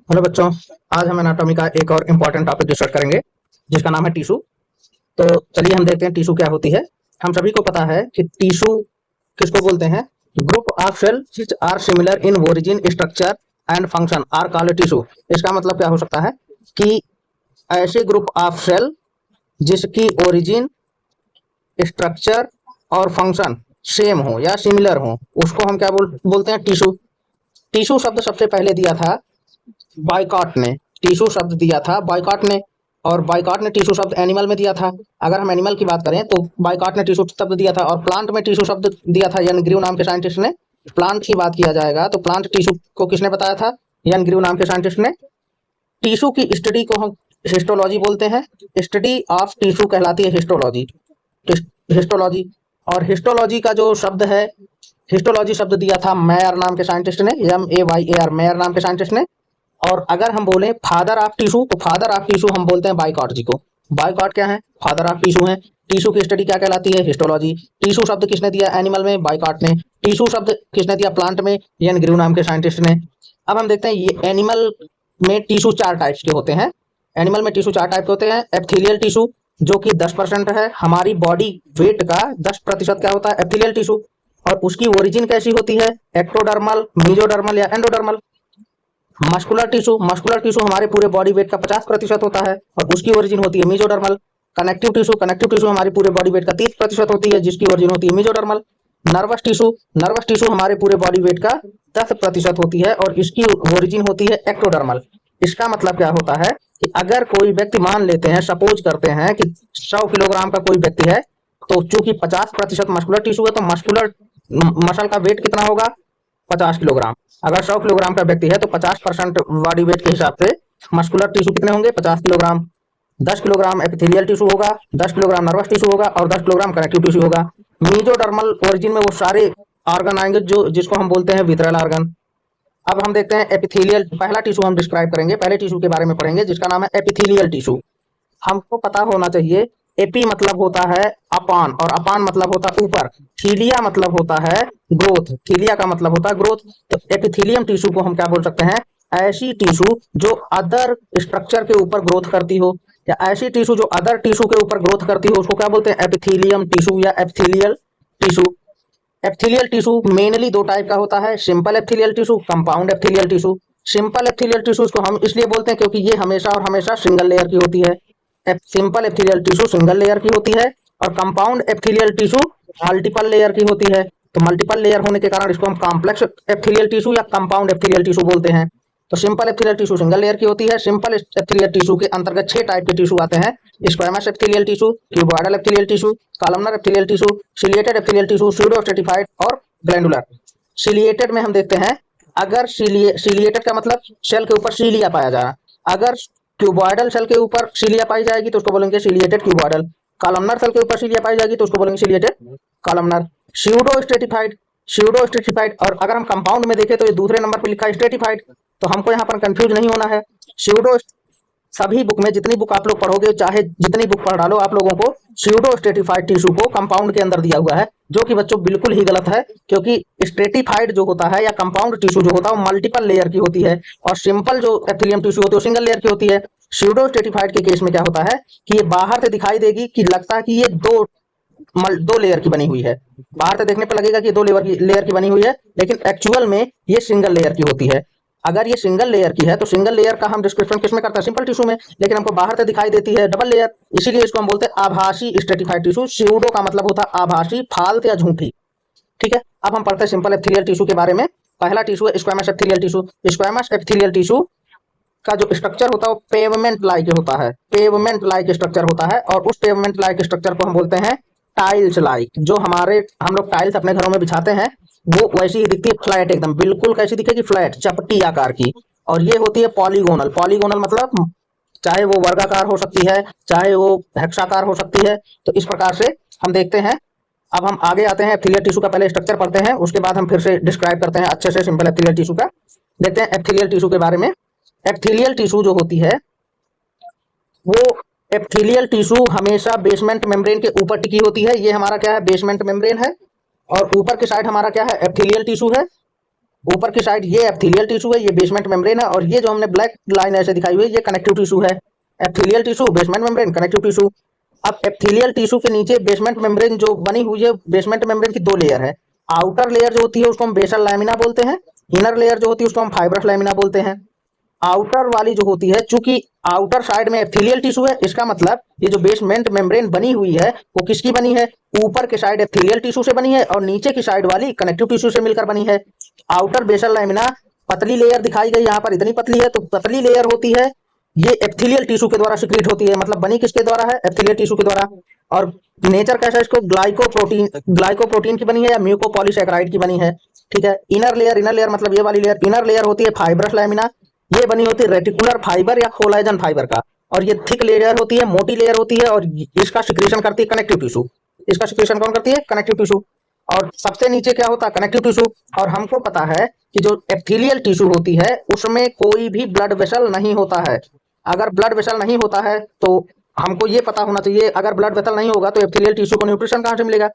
Hello बच्चों। आज हम एनाटॉमी का एक और इम्पोर्टेंट टॉपिक डिस्कस करेंगे जिसका नाम है टिश्यू। तो चलिए हम देखते हैं टिश्यू क्या होती है। हम सभी को पता है कि टिश्यू किसको बोलते हैं। Group of cell which are similar in origin structure and function are called tissue. इसका मतलब क्या हो सकता है कि ऐसे ग्रुप ऑफ सेल जिसकी ओरिजिन स्ट्रक्चर और फंक्शन सेम हो या सिमिलर हो उसको हम क्या बोलते हैं, टिश्यू। टिश्यू शब्द सबसे पहले दिया था बाइकॉट ने। टिश्यू शब्द दिया था बाइकॉट ने, और बाइकॉट ने टिश्यू शब्द एनिमल में दिया था। अगर हम एनिमल की बात करें तो बाइकॉट ने टिश्यू शब्द दिया था, और प्लांट में टिश्यू शब्द दिया था यन ग्रीव नाम के साइंटिस्ट ने। प्लांट की बात किया जाएगा तो प्लांट टिश्यू को किसने बताया था? यन ग्रीव नाम के साइंटिस्ट ने। टिश्यू की स्टडी को हम हिस्टोलॉजी बोलते हैं। स्टडी ऑफ टिश्यू कहलाती है हिस्टोलॉजी। हिस्टोलॉजी और हिस्टोलॉजी का जो शब्द है, हिस्टोलॉजी शब्द दिया था मेयर नाम के साइंटिस्ट ने, MAYER, मेयर नाम के साइंटिस्ट ने। और अगर हम बोले फादर ऑफ टिश्यू तो फादर ऑफ टिश्यू हम बोलते हैं बाइकॉट जी को। बाइकॉट क्या है? फादर ऑफ टिश्यू है। टिश्यू की स्टडी क्या कहलाती है? हिस्टोलॉजी। टिश्यू शब्द किसने दिया एनिमल में? बाइकॉट ने। टिश्यू शब्द किसने दिया प्लांट में? यन ग्रीव नाम के साइंटिस्ट ने। अब हम देखते हैं ये एनिमल में टिश्यू चार टाइप्स के होते हैं। एनिमल में टिश्यू चार टाइप के होते हैं। एप्थेलियल टिश्यू जो कि 10% है, हमारी बॉडी वेट का 10% क्या होता है? एप्थेलियल टिश्यू। और उसकी ओरिजिन कैसी होती है? एक्टोडर्मल, मेसोडर्मल या एंडोडर्मल। मस्कुलर टिश्यू हमारे पूरे बॉडी वेट का 50% होता है और उसकी ओरिजिन होती है मेसोडर्मल। कनेक्टिव टिश्यू हमारे पूरे बॉडी वेट का 30% होती है जिसकी ओरिजिन होती है मेसोडर्मल। नर्वस टिश्यू हमारे पूरे बॉडी वेट का 10% होती है और इसकी ओरिजिन होती है एक्टोडर्मल। इसका मतलब क्या होता है कि अगर कोई व्यक्ति, मान लेते हैं, सपोज करते हैं कि 100 किलोग्राम का कोई व्यक्ति है, तो चूंकि 50% मस्कुलर टिश्यू है तो मस्कुलर मसल का वेट कितना होगा? 50 किलोग्राम। अगर 100 किलोग्राम का व्यक्ति है तो 50% बॉडी वेट के हिसाब से मस्कुलर टिश्यू कितने होंगे? 50 किलोग्राम। 10 किलोग्राम एपिथेलियल टिश्यू होगा, 10 किलोग्राम नर्वस टिश्यू होगा और 10 किलोग्राम कनेक्टिव टिश्यू होगा। मेसोडर्मल ओरिजिन में वो सारे ऑर्गन आएंगे जो जिसको हम बोलते हैं विट्रल ऑर्गन। अब हम देखते हैं एपिथेलियल, पहला टिश्यू हम डिस्क्राइब करेंगे, पहले टिश्यू के बारे में पढ़ेंगे जिसका नाम है एपिथेलियल टिश्यू। हमको पता होना चाहिए एपी मतलब होता है अपान और अपान मतलब होता है ऊपर। थीलिया मतलब होता है ग्रोथ, थीलिया का मतलब होता है ग्रोथ। तो एपिथेलियम टिश्यू को हम क्या बोल सकते हैं? ऐसी टिश्यू जो अदर स्ट्रक्चर के ऊपर ग्रोथ करती हो, या ऐसी टिश्यू जो अदर टिश्यू के ऊपर ग्रोथ करती हो उसको क्या बोलते हैं? एपिथेलियम टिश्यू या epithelial tissue. Epithelial tissue mainly दो टाइप का होता है, simple epithelial tissue, compound epithelial tissue. Simple epithelial tissue को हम इसलिए बोलते हैं क्योंकि ये हमेशा और हमेशा सिंगल लेयर की होती है। Simple epithelial tissue single layer की होती है और compound epithelial tissue multiple layer की होती है। तो मल्टीपल लेयर होने के कारण इसको हम कॉम्प्लेक्स एपिथेलियल टिश्यू या कंपाउंड एपिथेलियल टिश्यू बोलते हैं। तो simple epithelial tissue single layer की होती है। सिंपल एपिथेलियल टिश्यू के अंतर्गत 6 टाइप के टिश्यू आते हैं। Squamous epithelial tissue, cuboidal epithelial tissue, columnar epithelial tissue, ciliated epithelial tissue, pseudo stratified और ग्लैंडुलर। सिलिएटेड में हम देखते हैं, अगर सिलिएटेड का मतलब सेल के ऊपर सीलिया पाया जाना। अगर क्यूबॉइडल सेल के ऊपर सीलिया पाई जाएगी तो उसको बोलेंगे सिलिएटेड क्यूबॉइडल। कॉलमनर सेल के ऊपर सीलिया पाई जाएगी तो उसको बोलेंगे सिलिएटेड कॉलमनर। Pseudo stratified. और अगर हम कंपाउंड में देखें तो ये दूसरे नंबर पर लिखा है स्ट्रेटिफाइड। तो हमको यहाँ पर कंफ्यूज नहीं होना है। स्यूडो, सभी बुक में जितनी बुक आप लोग पढ़ोगे, चाहे जितनी बुक पढ़ डालो, आप लोगों को स्यूडो स्ट्रेटिफाइड टिश्यू को कंपाउंड के अंदर दिया हुआ है, जो कि बच्चों बिल्कुल ही गलत है। क्योंकि स्ट्रेटिफाइड जो होता है या कंपाउंड टिश्यू जो होता है वो मल्टीपल लेयर की होती है और सिंपल जो एपिथेलियम टिश्यू होती है वो सिंगल लेयर की होती है। स्यूडो स्ट्रेटिफाइड के केस में क्या होता है कि ये बाहर से दिखाई देगी कि लगता है कि ये दो लेयर की बनी हुई है। बाहर से देखने पर लगेगा कि दो लेयर की बनी हुई है, लेकिन एक्चुअल में ये सिंगल लेयर की होती है। अगर ये सिंगल लेयर की है तो सिंगल लेयर का हम डिस्क्रिप्शन किसमें करते हैं? सिंपल टिश्यू में। लेकिन हमको बाहर से दिखाई देती है डबल लेयर, इसीलिए इसको हम बोलते हैं आभासी स्ट्रेटिफाइड टिश्यू। स्यूडो का मतलब होता है आभासी, फाल्त या झूठी। ठीक है, अब हम पढ़ते हैं सिंपल एपिथेलियल टिश्यू के बारे में। पहला टिश्यू है squamous epithelial tissue. Squamous epithelial tissue का जो स्ट्रक्चर होता है वो पेवमेंट लाइक होता है, पेवमेंट लाइक स्ट्रक्चर होता है। और उस पेवमेंट लाइक स्ट्रक्चर को हम बोलते हैं टाइल्स लाइक। जो हम लोग टाइल्स अपने घरों में बिछाते हैं वो वैसी ही दिखती है, फ्लैट एकदम, बिल्कुल कैसी दिखेगी? फ्लैट, चपटी आकार की। और ये होती है पॉलीगोनल। पॉलीगोनल मतलब चाहे वो वर्गाकार हो सकती है, चाहे वो हेक्साकार हो सकती है। तो इस प्रकार से हम देखते हैं। अब हम आगे आते हैं, एपिथेलियल टिश्यू का पहले स्ट्रक्चर पढ़ते हैं, उसके बाद हम फिर से डिस्क्राइब करते हैं अच्छे से सिंपल एपिथेलियल टिश्यू का। देखते हैं एपिथेलियल टिश्यू के बारे में। एपिथेलियल टिश्यू जो होती है वो, एपिथेलियल टिश्यू हमेशा बेसमेंट मेम्ब्रेन के ऊपर टिकी होती है। ये हमारा क्या है? बेसमेंट मेम्ब्रेन है। और ऊपर के साइड हमारा क्या है? एपिथेलियल टिश्यू है। ऊपर की साइड ये एपिथेलियल टिश्यू है, ये बेसमेंट मेम्ब्रेन है, और ये जो हमने ब्लैक लाइन ऐसे दिखाई हुई है ये कनेक्टिव टिश्यू है। Epithelial tissue, basement membrane, connective tissue. अब एपिथेलियल टिश्यू के नीचे बेसमेंट मेम्ब्रेन जो बनी हुई है, बेसमेंट मेम्ब्रेन की दो लेयर है। आउटर लेयर जो होती है उसको हम बेसल लैमिना बोलते हैं, इनर लेयर जो होती है उसको हम फाइब्रस लैमिना बोलते हैं। आउटर वाली जो होती है, चूंकि आउटर साइड में एपिथेलियल टिश्यू है, इसका मतलब ये जो बेसमेंट मेम्ब्रेन बनी हुई है वो किसकी बनी है, ऊपर के साइड एपिथेलियल टिश्यू से बनी है और नीचे की साइड वाली कनेक्टिव टिश्यू से मिलकर बनी है। आउटर बेसल लैमिना पतली लेयर दिखाई गई यहाँ पर, इतनी पतली है, तो पतली लेयर होती है ये एपिथेलियल टिश्यू के द्वारा सिक्रीट होती है, मतलब बनी किसके द्वारा है, एपिथेलियल टिश्यू के द्वारा। और नेचर कैसा है, इसको ग्लाइकोप्रोटीन की बनी है या म्यूकोपॉलीसैकेराइड की बनी है, ठीक है। इनर लेयर मतलब ये वाली लेयर, इनर लेयर होती है फाइब्रस लैमिना, ये बनी होती है रेटिकुलर फाइबर या कोलाजन फाइबर का, और ये थिक लेयर होती है, मोटी लेयर होती है, और इसका सिक्रीशन करती है कनेक्टिव टिश्यू। इसका सिक्रीशन कौन करती है, कनेक्टिव टिश्यू। और सबसे नीचे क्या होता है, कनेक्टिव टिश्यू। और हमको पता है कि जो एपिथेलियल टिश्यू होती है उसमें कोई भी ब्लड वेसल नहीं होता है। अगर ब्लड वेसल नहीं होता है तो हमको ये पता होना चाहिए, अगर ब्लड वेसल नहीं होगा तो एपिथेलियल टिश्यू को न्यूट्रिशन कहाँ से मिलेगा।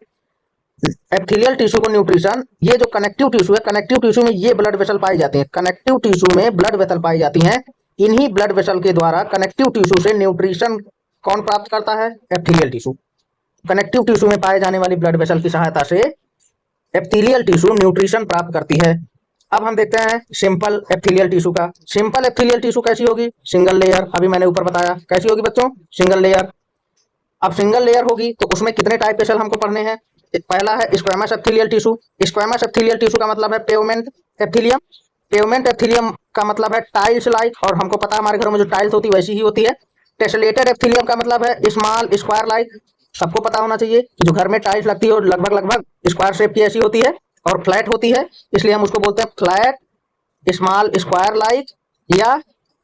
एपिथेलियल टिश्यू को न्यूट्रिशन, ये जो कनेक्टिव टिश्यू है, कनेक्टिव टिश्यू में ये ब्लड वेसल पाई जाती हैं, कनेक्टिव टिश्यू में ब्लड वेसल पाई जाती हैं। इन्हीं ब्लड वेसल के द्वारा कनेक्टिव टिश्यू से न्यूट्रिशन कौन प्राप्त करता है, एपिथेलियल टिश्यू। कनेक्टिव टिश्यू में पाए जाने वाली ब्लड वेसल की सहायता से एपिथेलियल टिश्यू न्यूट्रिशन प्राप्त करती है। अब हम देखते हैं सिंपल एपिथेलियल टिश्यू का। सिंपल एपिथेलियल टिश्यू कैसी होगी, सिंगल लेयर, अभी मैंने ऊपर बताया कैसी होगी बच्चों, सिंगल लेयर। अब सिंगल लेयर होगी तो उसमें कितने टाइप के सेल हमको पढ़ने हैं। पहला है squamous epithelial tissue. Squamous epithelial tissue का मतलब है पेवमेंट एपिथेलियम। पेवमेंट एपिथेलियम का मतलब है टाइल्स लाइक, और हमको पता है हमारे घरों में जो टाइल्स होती है वैसी ही होती है। टेसलेटेड एपिथेलियम का मतलब है स्मॉल स्क्वायर लाइक, सबको पता होना चाहिए कि जो घर में टाइल्स लगती है वो लगभग स्क्वायर शेप की ऐसी होती है और फ्लैट होती है, इसलिए हम उसको बोलते हैं फ्लैट स्मॉल स्क्वायर लाइक या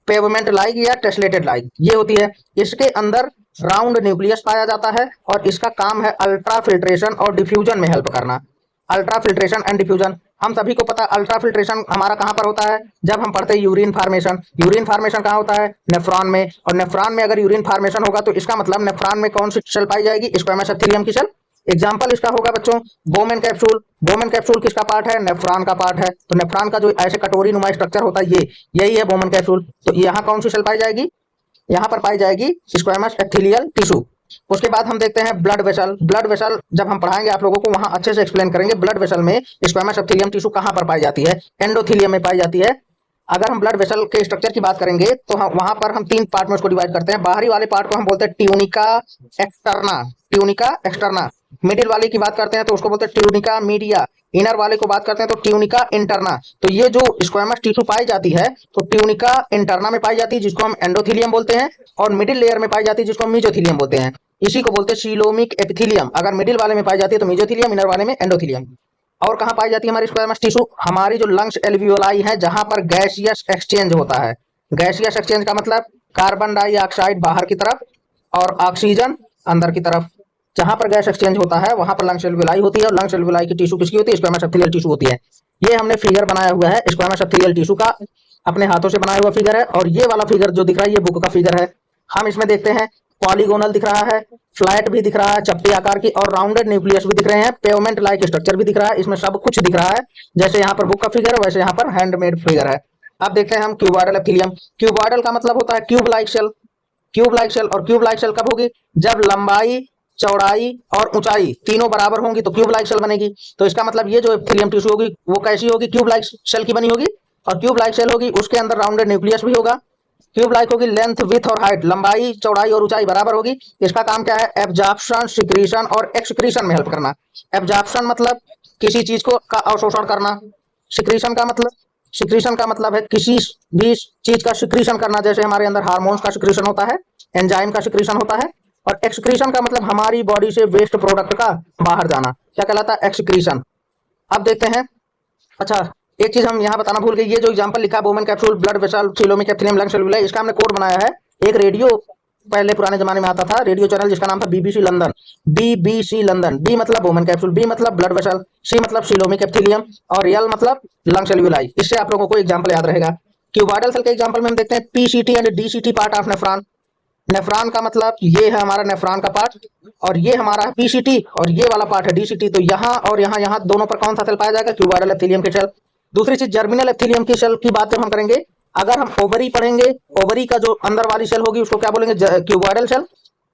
पेवमेंट लाइक या टेसलेटेड लाइक, ये होती है। इसके अंदर राउंड न्यूक्लियस पाया जाता है और इसका काम है अल्ट्रा फिल्ट्रेशन और डिफ्यूजन में हेल्प करना। अल्ट्रा फिल्ट्रेशन एंड डिफ्यूजन, हम सभी को पता है अल्ट्रा फिल्ट्रेशन हमारा कहाँ पर होता है, जब हम पढ़ते हैं यूरिन फार्मेशन। यूरिन फार्मेशन कहाँ होता है, नेफ्रॉन में, और नेफ्रॉन में अगर यूरिन फार्मेशन होगा तो इसका मतलब नेफ्रॉन में कौन सी सेल पाई जाएगी, स्क्वैमस एपिथेलियम की सेल। एग्जाम्पल इसका होगा बच्चों बोमेन कैप्सूल। बोमेन कैप्सूल किसका पार्ट है, नेफ्रॉन का पार्ट है, तो नेफ्रॉन का जो ऐसे कटोरी नुमा स्ट्रक्चर होता है यही है बोमेन कैप्सूल। तो यहाँ कौन सी सेल पाई जाएगी, यहाँ पर पाई जाएगी स्क्वैमस एपिथेलियल टिश्यू। उसके बाद हम देखते हैं ब्लड वेसल। ब्लड वेसल जब हम पढ़ाएंगे आप लोगों को वहां अच्छे से एक्सप्लेन करेंगे ब्लड वेसल में स्क्वैमस एपिथेलियम टिश्यू कहां पर पाई जाती है, एंडोथेलियम में पाई जाती है। अगर हम ब्लड वेसल के स्ट्रक्चर की बात करेंगे तो हम वहां पर हम तीन पार्ट में उसको डिवाइड करते हैं। बाहरी वाले पार्ट को हम बोलते हैं tunica externa, tunica externa. Middle वाले की बात करते हैं तो उसको बोलते हैं ट्यूनिका मीडिया। इनर वाले को बात करते हैं तो ट्यूनिका इंटरना। तो ये जो स्क्वैमस टिश्यू पाई जाती है तो ट्यूनिका इंटरना में पाई जाती है जिसको हम एंडोथेलियम बोलते हैं, और मिडिल लेयर में पाई जाती है जिसको हम मेसोथेलियम बोलते हैं। इसी को बोलते हैं सीलोमिक एपिथेलियम। अगर मिडिल वाले में पाई जाती है तो मेसोथेलियम, इनर वाले में एंडोथेलियम। और कहाँ पाई जाती है हमारी स्क्वैमस टिश्यू, हमारी जो लंग्स एल्वियोलाई है जहां पर गैसियस एक्सचेंज होता है। गैसियस एक्सचेंज का मतलब कार्बन डाइऑक्साइड बाहर की तरफ और ऑक्सीजन अंदर की तरफ। जहां पर गैस एक्सचेंज होता है वहां पर लंग्स एल्वियोलाई होती है, और लंग्स एल्वियोलाई की टिश्यू किसकी होती है, स्क्वैमस एपिथेलियल टिश्यू होती है। ये हमने फिगर बनाया हुआ है स्क्वैमस एपिथेलियल टिश्यू का, अपने हाथों से बनाया हुआ फिगर है, और ये वाला फिगर जो दिख रहा है ये बुक का फिगर है। हम इसमें देखते हैं पॉलीगोनल दिख रहा है, फ्लैट भी दिख रहा है चपटी आकार की, और राउंडेड न्यूक्लियस भी दिख रहे हैं, पेवमेंट लाइक स्ट्रक्चर भी दिख रहा है। इसमें सब कुछ दिख रहा है, जैसे यहाँ पर बुक का फिगर है वैसे यहाँ पर हैंडमेड फिगर है। अब देखते हैं हम क्यूबॉइडल एपिथेलियम। क्यूबॉइडल का मतलब होता है cube like cell. Cube like cell, और क्यूब लाइक सेल कब होगी, जब लंबाई चौड़ाई और ऊंचाई तीनों बराबर होंगी तो क्यूब लाइक सेल बनेगी। तो इसका मतलब ये जो एपिथेलियम टिश्यू होगी वो कैसी होगी, क्यूब लाइक सेल की बनी होगी, और क्यूब लाइक सेल होगी उसके अंदर राउंडेड न्यूक्लियस भी होगा। क्यूब लाइक होगी, लेंथ विथ और हाइट, लंबाई चौड़ाई और ऊंचाई बराबर होगी। इसका काम क्या है, एब्जॉर्प्शन, सिक्रीशन और एक्सक्रीशन में हेल्प करना। एब्जॉर्प्शन मतलब किसी चीज को का अवशोषण करना। सिक्रीशन का मतलब है किसी भी चीज का सिक्रीशन करना, जैसे हमारे अंदर हार्मोन्स का सिक्रीशन होता है, एंजाइम का सिक्रीशन होता है। और एक्सक्रीशन का मतलब हमारी बॉडी से वेस्ट प्रोडक्ट का बाहर जाना, क्या कहलाता है, एक्सक्रीशन। अब देखते हैं, अच्छा एक चीज हम यहाँ बताना भूल गए, ये जो एग्जांपल लिखा है Bowman capsule, blood vessel, coelomic epithelium, lungs alveoli, इसका हमने कोड बनाया है। एक रेडियो पहले पुराने जमाने में आता था रेडियो चैनल जिसका नाम था BBC London. BBC London, B मतलब बोमेन कैप्सूल, बी मतलब ब्लड वेसल, सी मतलब सीलोमिक एपिथेलियम, और एल मतलब लंग्स एल्वियोलाई। इससे आप लोगों को एग्जाम्पल याद रहेगा। क्यूबॉइडल सेल के एग्जाम्पल में हम देखते हैं PCT and DCT part of nephron. Nephron का मतलब ये है हमारा नेफ्रॉन का पार्ट, और ये हमारा है पीसीटी, और ये वाला पार्ट है डीसीटी। तो यहाँ और यहाँ दोनों पर कौन सा सेल पाया जाएगा, क्यूबॉइडल एपिथेलियम के सेल। दूसरी चीज जर्मिनल एप्थिलियम की सेल की बात जब हम करेंगे, अगर हम ओवरी पढ़ेंगे, ओवरी का जो अंदर वाली सेल होगी उसको क्या बोलेंगे, क्यूबॉइडल सेल।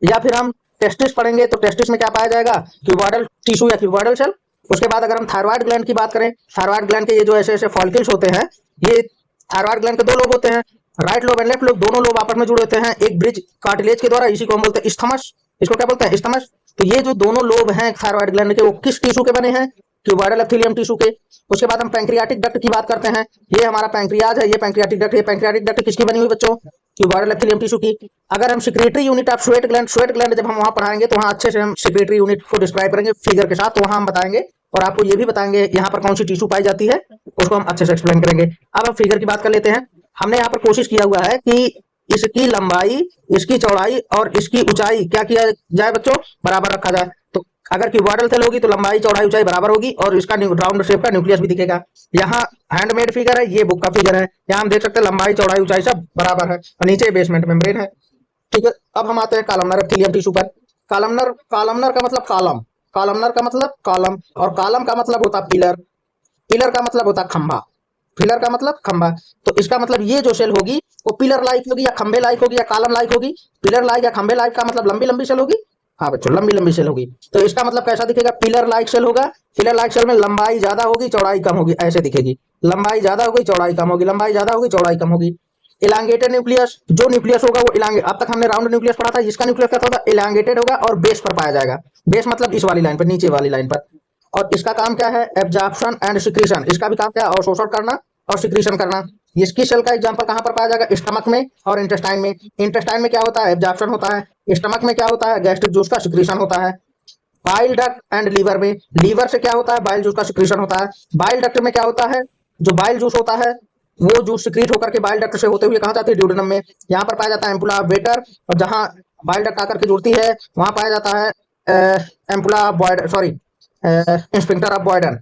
या फिर हम टेस्टिस पढ़ेंगे तो टेस्टिस में क्या पाया जाएगा, क्यूबॉइडल टिश्यू या क्यूबॉइडल सेल। उसके बाद अगर हम थायराइड ग्लैंड की बात करें, थायराइड ग्लैंड के ये जो ऐसे ऐसे फॉलिकल्स होते हैं, ये थायराइड ग्लैंड के दो लोब होते हैं, right lobe and left lobe, दोनों लोब आपस में जुड़े होते हैं एक ब्रिज कार्टिलेज के द्वारा, इसी को हम बोलते हैं इस्थमस। इसको क्या बोलते हैं, इस्थमस। तो ये जो दोनों लोब हैं थायराइड ग्लैंड के, वो किस टिश्यू के बने हैं, क्यूबॉइडल एप्थिलियम टिश्यू के। उसके बाद हम पैंक्रियाटिक डक्ट की बात करते हैं, ये हमारा पैंक्रियाज है, ये पैंक्रियाटिक डक्ट, ये पैंक्रियाटिक डक्ट किसकी बनी हुई बच्चों, क्यूबॉइडल एप्थिलियम टिश्यू की। अगर हम secretory unit of sweat gland, sweat gland जब हम वहां पढ़ाएंगे तो वहां अच्छे से हम सिक्रेटरी यूनिट को डिस्क्राइब करेंगे फिगर के साथ, तो वहां हम बताएंगे और आपको ये भी बताएंगे यहाँ पर कौन सी टिश्यू पाई जाती है, उसको हम अच्छे से एक्सप्लेन करेंगे। अब हम फिगर की बात कर लेते हैं। हमने यहाँ पर कोशिश किया हुआ है कि इसकी लंबाई, इसकी चौड़ाई और इसकी ऊंचाई क्या किया जाए बच्चों, बराबर रखा जाए। तो अगर क्यूबॉइडल सेल होगी तो लंबाई चौड़ाई ऊंचाई बराबर होगी और इसका राउंड शेप का न्यूक्लियस भी दिखेगा। यहाँ हैंडमेड फिगर है, ये बुक का फिगर है, यहाँ हम देख सकते हैं लंबाई चौड़ाई ऊंचाई सब बराबर है और नीचे बेसमेंट मेम्ब्रेन है। ठीक है, अब हम आते हैं कॉलमनर एप्थिलियम टिश्यू पर। कॉलमनर, कॉलमनर का मतलब कॉलम, कॉलमनर का मतलब कॉलम, और कॉलम का मतलब होता पिलर, पिलर का मतलब होता खंभा, पिलर का मतलब खंभा। तो इसका मतलब ये जो सेल होगी वो पिलर लाइक होगी या खंभे लाइक होगी या कॉलम लाइक होगी। पिलर लाइक या खंभे लाइक का मतलब लंबी लंबी सेल होगी। हाँ बच्चों, लंबी लंबी सेल होगी। तो इसका मतलब कैसा दिखेगा, पिलर लाइक सेल होगा। पिलर लाइक सेल में लंबाई ज्यादा होगी चौड़ाई कम होगी, ऐसे दिखेगी, लंबाई ज्यादा होगी चौड़ाई कम होगी, लंबाई ज्यादा होगी चौड़ाई कम होगी। इलांगेटेड न्यूक्लियस, जो न्यूक्लियस होगा वो इलांगे, अब तक हमने राउंड न्यूक्लियस पढ़ा था, इसका न्यूक्लियस क्या होगा, इलांगेटेड होगा और बेस पर पाया जाएगा। बेस मतलब इस वाली लाइन पर, नीचे वाली लाइन पर। और इसका काम क्या है, एब्जॉर्प्शन एंड सिक्रीशन, इसका भी काम क्या है, अवशोषण करना और सिक्रीशन करना। इसकी सेल का एग्जांपल कहां पर पाया जाएगा, स्टमक में और इंटेस्टाइन में। इंटेस्टाइन में क्या होता है, एब्जॉर्प्शन होता है। स्टमक में क्या होता है, गैस्ट्रिक जूस का सिक्रीशन होता है। बाइल डक्ट एंड लीवर में, लीवर से क्या होता है, बाइल जूस का सिक्रीशन होता है। बाइल डक्ट में क्या होता है, जो बाइल जूस होता है वो जूस सिक्रीट होकर के बाइल डक्ट से होते हुए कहां जाती है, ड्यूडेनम में। यहाँ पर पाया जाता है एम्पुला वेटर, और जहां बाइल डक्ट आकर के जुड़ती है वहां पाया जाता है ampulla Boyd, sorry sphincter of Boyden.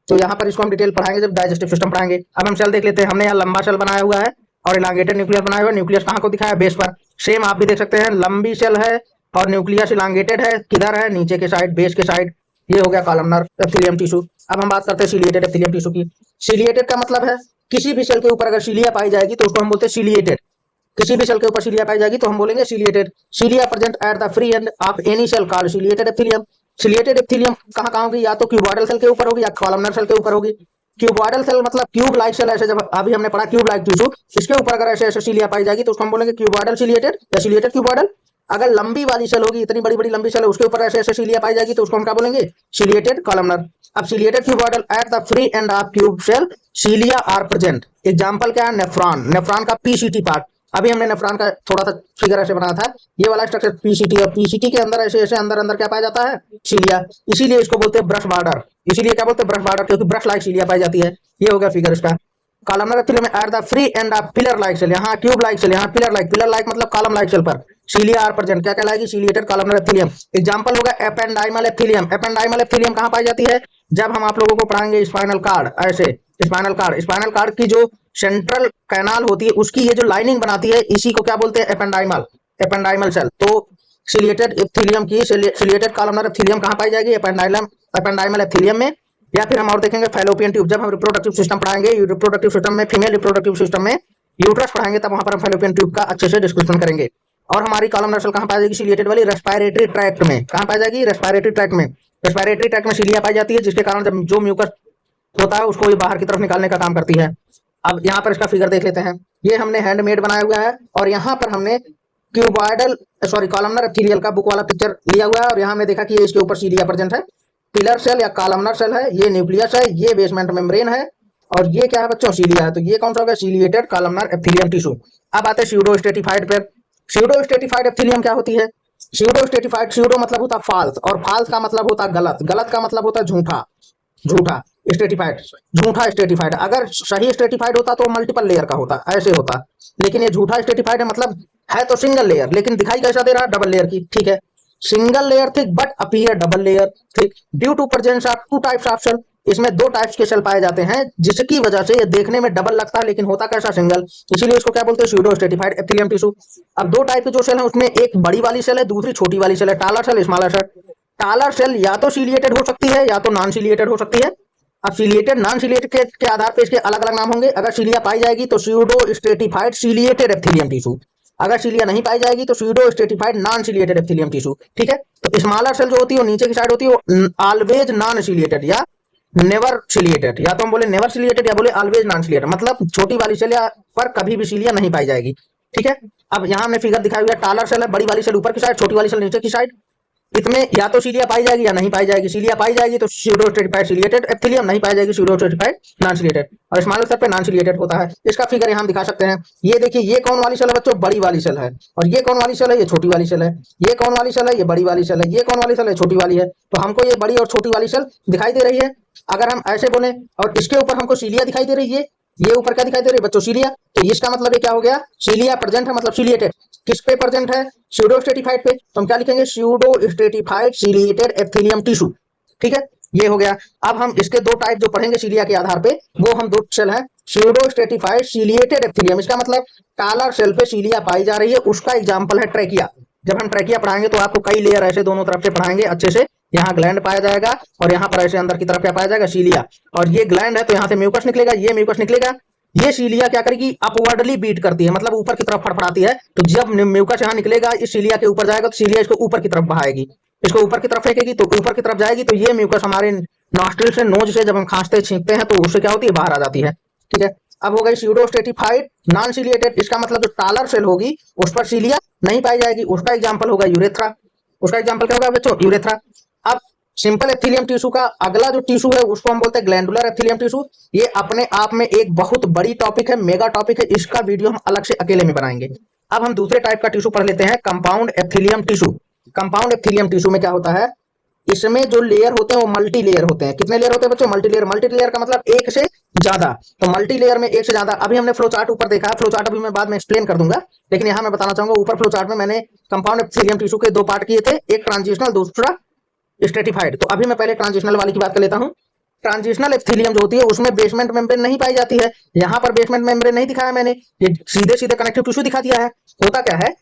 तो यहाँ पर इसको हम डिटेल पढ़ाएंगे जब डाइजेस्टिव सिस्टम पढ़ाएंगे। अब हम सेल देख लेते हैं। हमने यहाँ लंबा सेल बनाया हुआ है और इलांगेटेड न्यूक्लियस बनाया हुआ है। न्यूक्लियस कहाँ को दिखाया, बेस पर। सेम आप भी देख सकते हैं, लंबी सेल है और न्यूक्लियस इलांगेटेड है, किधर है, नीचे के साइड, बेस के साइड। ये हो गया कॉलमनर एप्थिलियम टिश्यू। अब हम बात करते हैं सिलिएटेड एप्थिलियम टिश्यू की। सिलिएटेड का मतलब है किसी भी सेल के ऊपर अगर सिलिया पाई जाएगी तो उसको हम बोलते हैं सिलिएटेड। किसी भी सेल के ऊपर सिलिया पाई जाएगी तो हम बोलेंगे ciliated. Cilia present at the free end of any cell called ciliated epithelium. Ciliated epithelium कहाँ होगी, या तो क्यूबॉइडल सेल के ऊपर होगी या कॉलमनर सेल के ऊपर होगी। क्यूबॉइडल सेल मतलब क्यूब लाइक सेल, ऐसे जब अभी हमने पढ़ा क्यूब लाइक टिश्यू, इसके ऊपर अगर ऐसे ऐसे सिलिया पाई जाएगी तो उसको हम बोलेंगे क्यूबॉइडल सिलिएटेड या सिलिएटेड क्यूबॉइडल। अगर लंबी वाली सेल होगी, इतनी बड़ी बड़ी लंबी सेल है, उसके ऊपर ऐसे ऐसे सिलिया पाई जाएगी तो उसको हम क्या बोलेंगे, सिलिएटेड कॉलमनर। अब ciliated cuboidal at the free end of tube cell cilia are present. Example क्या है, नेफ्रॉन, नेफ्रॉन का पीसीटी पार्ट। अभी हमने नेफ्रॉन का थोड़ा सा फिगर ऐसे बनाया था, ये वाला स्ट्रक्चर पीसीटी, और पीसीटी के अंदर ऐसे ऐसे अंदर अंदर क्या पाया जाता है, सिलिया। इसीलिए इसको बोलते हैं ब्रश बॉर्डर। इसीलिए क्या बोलते हैं, ब्रश बॉर्डर, क्योंकि ब्रश लाइक सिलिया पाई जाती है। ये हो गया फिगर इसका। Columnar epithelium at the free end of pillar like cell, यहाँ क्यूब लाइक सेल, यहाँ पिलर लाइक, पिलर लाइक मतलब कॉलम लाइक सेल पर सिलिया आर प्रेजेंट, क्या कहलाएगी, सिलिएटेड कॉलमनर एप्थिलियम। एग्जांपल होगा एपेंडाइमल एप्थिलियम। एपेंडाइमल एप्थिलियम कहाँ पाई जाती है, जब हम आप लोगों को पढ़ाएंगे स्पाइनल कार्ड, ऐसे स्पाइनल कार्ड, स्पाइनल कार्ड की जो सेंट्रल कैनाल होती है उसकी ये जो लाइनिंग बनाती है, इसी को क्या बोलते हैं, एपेंडाइमल, एपेंडाइमल सेल। तो सिलिएटेड एप्थिलियम की, सिलिएटेड कॉलमनर एप्थिलियम कहाँ पाई जाएगी, एपेंडाइमल एप्थिलियम में। या फिर हम और देखेंगे फैलोपियन ट्यूब, जब हम रिप्रोडक्टिव सिस्टम पढ़ाएंगे, रिप्रोडक्टिव सिस्टम में, फीमेल रिप्रोडक्टिव सिस्टम में यूट्रस पढ़ाएंगे, तब वहां पर हम फैलोपियन ट्यूब का अच्छे से डिस्क्रिप्शन करेंगे। और हमारी कॉलमनर सेल कहाँ पाई जाएगी, सिलिएटेड वाली रेस्पिरेटरी ट्रैक्ट में। कहाँ पाई जाएगी, रेस्पिरेटरी ट्रैक्ट में। रेस्पिरेटरी ट्रैक्ट में सिलिया पाई जाती है, जिसके कारण जब जो म्यूकस होता है उसको ये बाहर की तरफ निकालने का काम करती है। अब यहाँ पर इसका फिगर देख लेते हैं। ये हमने हैंडमेड बनाया हुआ है और यहाँ पर हमने क्यूबॉइडल, सॉरी कॉलमनर एप्थिलियल का बुक वाला पिक्चर लिया हुआ है और यहाँ हमने देखा कि इसके ऊपर सिलिया प्रेजेंट है। पिलर सेल या कॉलमनर सेल है, ये न्यूक्लियस है, ये बेसमेंट मेम्ब्रेन है और ये क्या है बच्चों, सिलिया है। तो ये कौन सा हो गया, सिलिएटेड कॉलमनर एप्थिलियम टिश्यू। अब आते हैं स्यूडो स्ट्रेटिफाइड पर। स्यूडो स्ट्रेटिफाइड एप्थिलियम क्या होती है, स्यूडो स्ट्रेटिफाइड, स्यूडो मतलब होता है फाल्स और फाल्स का मतलब होता है गलत, गलत का मतलब होता है झूठा, झूठा स्ट्रेटिफाइड, झूठा स्ट्रेटिफाइड। अगर सही स्ट्रेटिफाइड होता तो मल्टीपल लेयर का होता, ऐसे होता, लेकिन ये झूठा स्ट्रेटिफाइड है, मतलब है तो सिंगल लेयर लेकिन दिखाई कैसा दे रहा है, डबल लेयर की। ठीक है, single layer thick but appear double layer thick due to presence of two types of cell. इसमें दो टाइप्स के सेल पाए जाते हैं जिसकी वजह से ये देखने में डबल लगता है लेकिन होता कैसा, सिंगल। इसीलिए इसको क्या बोलते हैं, स्यूडो स्ट्रेटिफाइड एप्थिलियम टिश्यू। अब दो टाइप के जो सेल है उसमें एक बड़ी वाली सेल है, दूसरी छोटी वाली सेल है, taller cell, smaller cell. Taller cell या तो सिलिएटेड हो सकती है या तो नॉन सिलिएटेड हो सकती है। अब सिलिएटेड नॉन सिलिएटेड के आधार पे इसके अलग अलग नाम होंगे। अगर सिलिया पाई जाएगी तो pseudo stratified ciliated epithelium tissue, अगर सिलिया नहीं पाई जाएगी तो pseudo stratified non ciliated epithelium tissue. ठीक है, तो स्मॉलर सेल जो होती है वो नीचे की साइड होती है, वो ऑलवेज नॉन सिलिएटेड या नेवर सिलिएटेड, या तो हम बोले नेवर सिलिएटेड या बोले ऑलवेज नॉन सिलिएटेड, मतलब छोटी वाली सेल पर कभी भी सिलिया नहीं पाई जाएगी। ठीक है, अब यहाँ हमने फिगर दिखाई हुआ है, टालर सेल है, बड़ी वाली सेल ऊपर की साइड, छोटी वाली सेल नीचे की साइड। इसमें या तो सिलिया पाई जाएगी या नहीं पाई जाएगी। सिलिया पाई जाएगी तो स्यूडो स्ट्रेटिफाइड सिलिएटेड एप्थिलियम, नहीं पाई जाएगी स्यूडो स्ट्रेटिफाइड नॉन सिलिएटेड, और स्मॉलर सेल पे नॉन सिलिएटेड होता है। इसका फिगर यहाँ हम दिखा सकते हैं। ये देखिए, ये कौन वाली सेल है बच्चों? बड़ी वाली सेल है। और ये कौन वाली सेल है? ये छोटी वाली सेल है। ये कौन वाली सेल है? ये बड़ी वाली सेल है। ये कौन वाली सेल है? छोटी वाली है। तो हमको ये बड़ी और छोटी वाली सेल दिखाई दे रही है। अगर हम ऐसे बोले और इसके ऊपर हमको सिलिया दिखाई दे रही है, ये ऊपर क्या दिखाई दे रही है बच्चों? सिलिया। तो इसका मतलब ये क्या हो गया? सिलिया प्रेजेंट है, मतलब सिलिएटेड। किस पे प्रेजेंट है? स्यूडो स्ट्रेटिफाइड पे। तो हम क्या लिखेंगे? Pseudo stratified ciliated epithelium tissue. ठीक है, ये हो गया। अब हम इसके दो टाइप जो पढ़ेंगे सिलिया के आधार पे, वो हम दो सेल है, स्यूडो स्ट्रेटिफाइड सिलिएटेड एप्थिलियम। इसका मतलब टालर सेल पे सिलिया पाई जा रही है, उसका एग्जाम्पल है ट्रैकिया। जब हम ट्रैकिया पढ़ाएंगे तो आपको कई लेयर ऐसे दोनों तरफ से पढ़ाएंगे अच्छे से। यहाँ ग्लैंड पाया जाएगा और यहाँ पर ऐसे अंदर की तरफ क्या पाया जाएगा? सिलिया। और ये ग्लैंड है तो यहाँ से म्यूकस निकलेगा, ये म्यूकस निकलेगा। ये सिलिया क्या करेगी? अपवर्डली बीट करती है, मतलब ऊपर की तरफ फड़फड़ाती है। तो जब म्यूकस यहाँ निकलेगा, इस सिलिया के ऊपर जाएगा तो सिलिया इसको ऊपर की तरफ बहाएगी, इसको ऊपर की तरफ फेंकेगी तो ऊपर की तरफ जाएगी। तो ये म्यूकस हमारे नॉस्ट्रिल से, नोज से जब हम खांसते छींकते हैं तो उससे क्या होती है? बाहर आ जाती है। ठीक है, अब हो गई स्यूडो स्ट्रेटिफाइड नॉन सिलिएटेड। इसका मतलब जो टालर सेल होगी उस पर सिलिया नहीं पाई जाएगी, उसका एग्जाम्पल होगा यूरेथ्रा। उसका एग्जाम्पल क्या होगा बच्चों? यूरेथ्रा। अब सिंपल एप्थिलियम टिश्यू का अगला जो टिश्यू है उसको हम बोलते हैं ग्लैंडुलर एप्थिलियम टिश्यू। ये अपने आप में एक बहुत बड़ी टॉपिक है, मेगा टॉपिक है। इसका वीडियो हम अलग से अकेले में बनाएंगे। अब हम दूसरे टाइप का टिश्यू पढ़ लेते हैं, कंपाउंड एप्थिलियम टिश्यू। कंपाउंड एप्थिलियम टिश्यू में क्या होता है? इसमें जो लेयर होते हैं वो मल्टी लेयर होते हैं। कितने लेयर होते हैं बच्चों? Multi layer. मल्टी लेयर का मतलब एक से ज्यादा। तो मल्टी लेयर में एक से ज्यादा। अभी हमने फ्लो चार्ट ऊपर देखा है, फ्लो चार्ट अभी मैं बाद में एक्सप्लेन कर दूंगा, लेकिन यहाँ मैं बताना चाहूंगा ऊपर फ्लो चार्ट में मैंने कंपाउंड एप्थिलियम टिश्यू के दो पार्ट किए थे, एक ट्रांजिशनल, दूसरा स्ट्रेटिफाइड। तो अभी मैं पहले ट्रांजिशनल वाली की बात कर लेता हूँ। ट्रांजिशनल एप्थिलियम जो होती है उसमें बेसमेंट मेम्ब्रेन नहीं पाई जाती है। यहाँ पर बेसमेंट मेम्ब्रेन नहीं दिखाया मैंने, ये सीधे सीधे कनेक्टिव टिश्यू दिखा दिया है। होता क्या है,